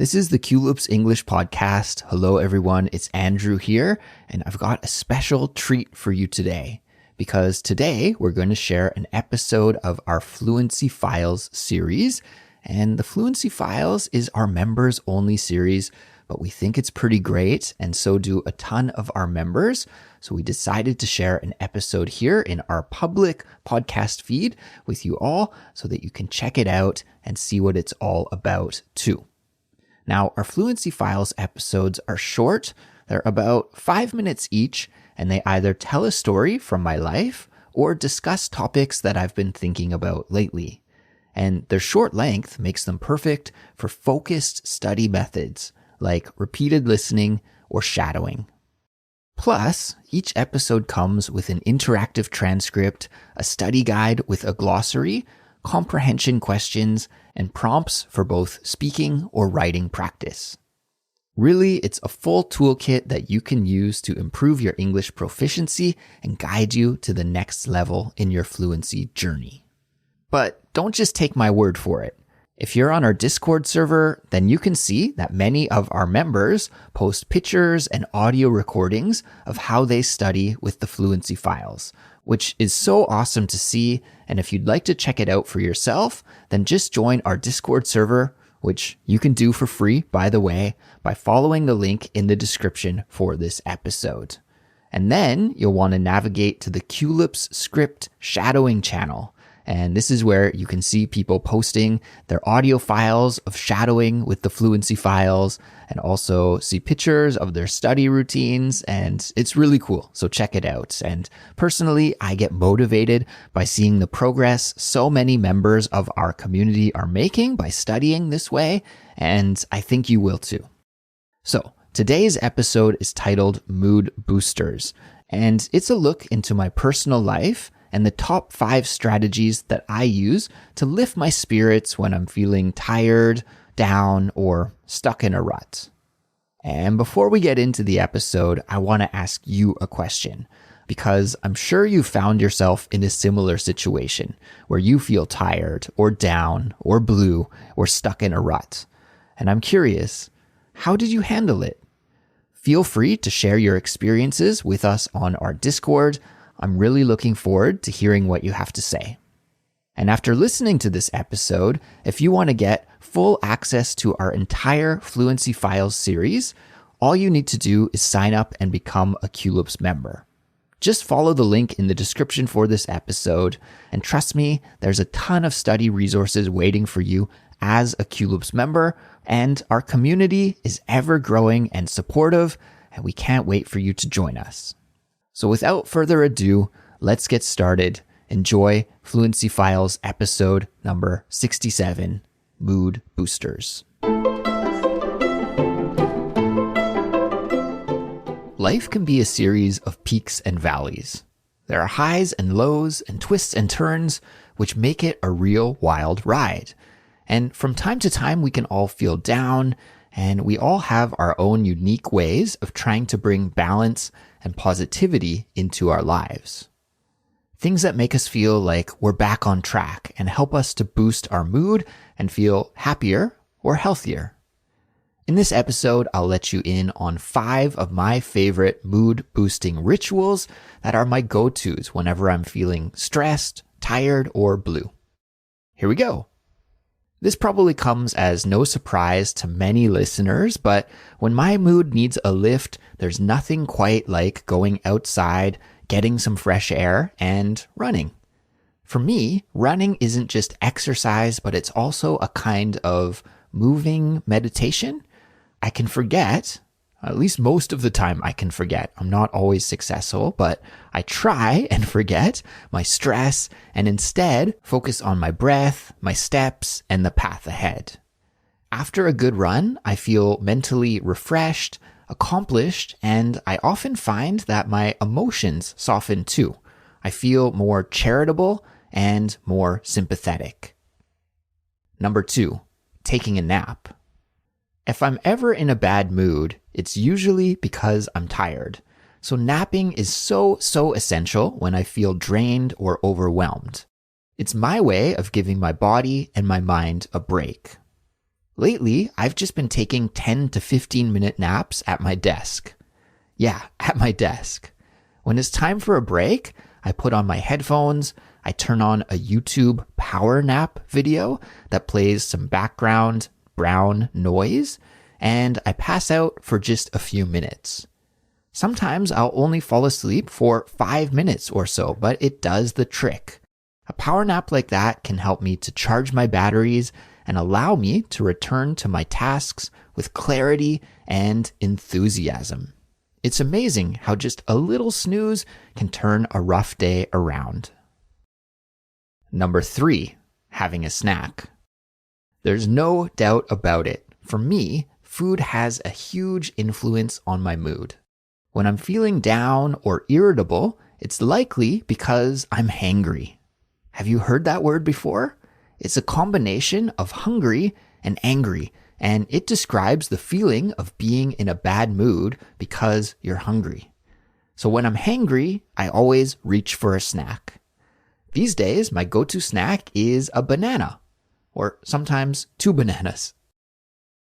This is the Culips English podcast. Hello, everyone. It's Andrew here, and I've got a special treat for you today because today we're going to share an episode of our Fluency Files series. And the Fluency Files is our members only series, but we think it's pretty great, and so do a ton of our members. So we decided to share an episode here in our public podcast feed with you all so that you can check it out and see what it's all about too. Now, our Fluency Files episodes are short. They're about 5 minutes each, and they either tell a story from my life or discuss topics that I've been thinking about lately. And their short length makes them perfect for focused study methods like repeated listening or shadowing. Plus, each episode comes with an interactive transcript, a study guide with a glossary, comprehension questions, and prompts for both speaking or writing practice. Really, it's a full toolkit that you can use to improve your English proficiency and guide you to the next level in your fluency journey. But don't just take my word for it. If you're on our Discord server, then you can see that many of our members post pictures and audio recordings of how they study with the Fluency Files, which is so awesome to see. And if you'd like to check it out for yourself, then just join our Discord server, which you can do for free, by the way, by following the link in the description for this episode. And then you'll want to navigate to the Culips script shadowing channel. And this is where you can see people posting their audio files of shadowing with the Fluency Files and also see pictures of their study routines. And it's really cool. So check it out. And personally, I get motivated by seeing the progress so many members of our community are making by studying this way. And I think you will too. So today's episode is titled Mood Boosters. And it's a look into my personal life and the top 5 strategies that I use to lift my spirits when I'm feeling tired, down, or stuck in a rut. And before we get into the episode, I want to ask you a question, because I'm sure you found yourself in a similar situation where you feel tired or down or blue or stuck in a rut. And I'm curious, how did you handle it? Feel free to share your experiences with us on our Discord. I'm really looking forward to hearing what you have to say. And after listening to this episode, if you want to get full access to our entire Fluency Files series, all you need to do is sign up and become a Culips member. Just follow the link in the description for this episode, and trust me, there's a ton of study resources waiting for you as a Culips member, and our community is ever growing and supportive, and we can't wait for you to join us. So without further ado, let's get started. Enjoy Fluency Files episode number 67, Mood Boosters. Life can be a series of peaks and valleys. There are highs and lows and twists and turns, which make it a real wild ride. And from time to time, we can all feel down, and we all have our own unique ways of trying to bring balance and positivity into our lives. Things that make us feel like we're back on track and help us to boost our mood and feel happier or healthier. In this episode, I'll let you in on 5 of my favorite mood boosting rituals that are my go-tos whenever I'm feeling stressed, tired, or blue. Here we go. This probably comes as no surprise to many listeners, but when my mood needs a lift, there's nothing quite like going outside, getting some fresh air, and running. For me, running isn't just exercise, but it's also a kind of moving meditation. I can forget, at least most of the time I can forget. I'm not always successful, but I try and forget my stress and instead focus on my breath, my steps, and the path ahead. After a good run, I feel mentally refreshed, accomplished, and I often find that my emotions soften too. I feel more charitable and more sympathetic. Number 2, taking a nap. If I'm ever in a bad mood, it's usually because I'm tired. So napping is so essential when I feel drained or overwhelmed. It's my way of giving my body and my mind a break. Lately, I've just been taking 10 to 15-minute naps at my desk. Yeah, at my desk. When it's time for a break, I put on my headphones, I turn on a YouTube power nap video that plays some background brown noise, and I pass out for just a few minutes. Sometimes I'll only fall asleep for 5 minutes or so, but it does the trick. A power nap like that can help me to charge my batteries and allow me to return to my tasks with clarity and enthusiasm. It's amazing how just a little snooze can turn a rough day around. Number 3, having a snack. There's no doubt about it. For me, food has a huge influence on my mood. When I'm feeling down or irritable, it's likely because I'm hangry. Have you heard that word before? It's a combination of hungry and angry, and it describes the feeling of being in a bad mood because you're hungry. So when I'm hangry, I always reach for a snack. These days, my go-to snack is a banana, or sometimes 2 bananas.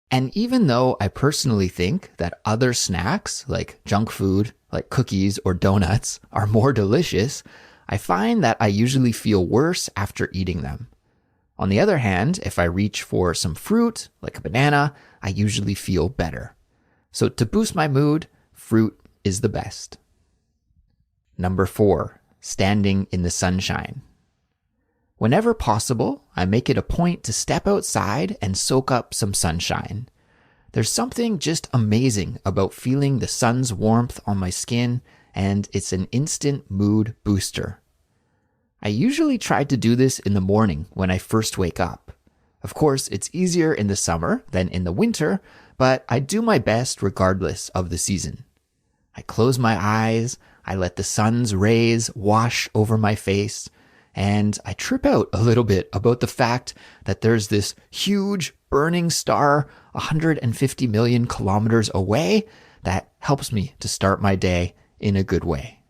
And even though I personally think that other snacks, like junk food, like cookies or donuts, are more delicious, I find that I usually feel worse after eating them. On the other hand, if I reach for some fruit, like a banana, I usually feel better. So to boost my mood, fruit is the best. Number 4, standing in the sunshine. Whenever possible, I make it a point to step outside and soak up some sunshine. There's something just amazing about feeling the sun's warmth on my skin, and it's an instant mood booster. I usually try to do this in the morning when I first wake up. Of course, it's easier in the summer than in the winter, but I do my best regardless of the season. I close my eyes, I let the sun's rays wash over my face, and I trip out a little bit about the fact that there's this huge burning star 150 million kilometers away that helps me to start my day in a good way.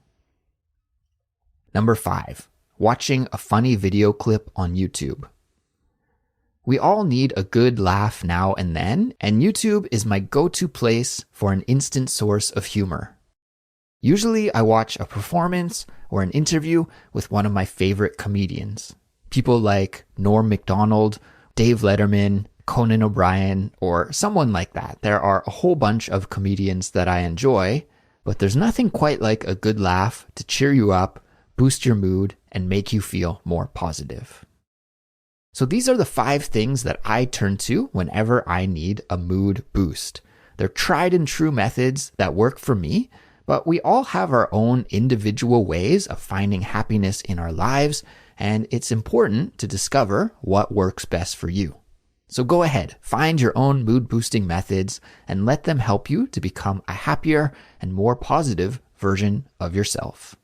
Number 5, watching a funny video clip on YouTube. We all need a good laugh now and then, and YouTube is my go-to place for an instant source of humor. Usually I watch a performance or an interview with one of my favorite comedians. People like Norm Macdonald, Dave Letterman, Conan O'Brien, or someone like that. There are a whole bunch of comedians that I enjoy, but there's nothing quite like a good laugh to cheer you up, boost your mood, and make you feel more positive. So these are the 5 things that I turn to whenever I need a mood boost. They're tried and true methods that work for me, but we all have our own individual ways of finding happiness in our lives, and it's important to discover what works best for you. So go ahead, find your own mood boosting methods and let them help you to become a happier and more positive version of yourself.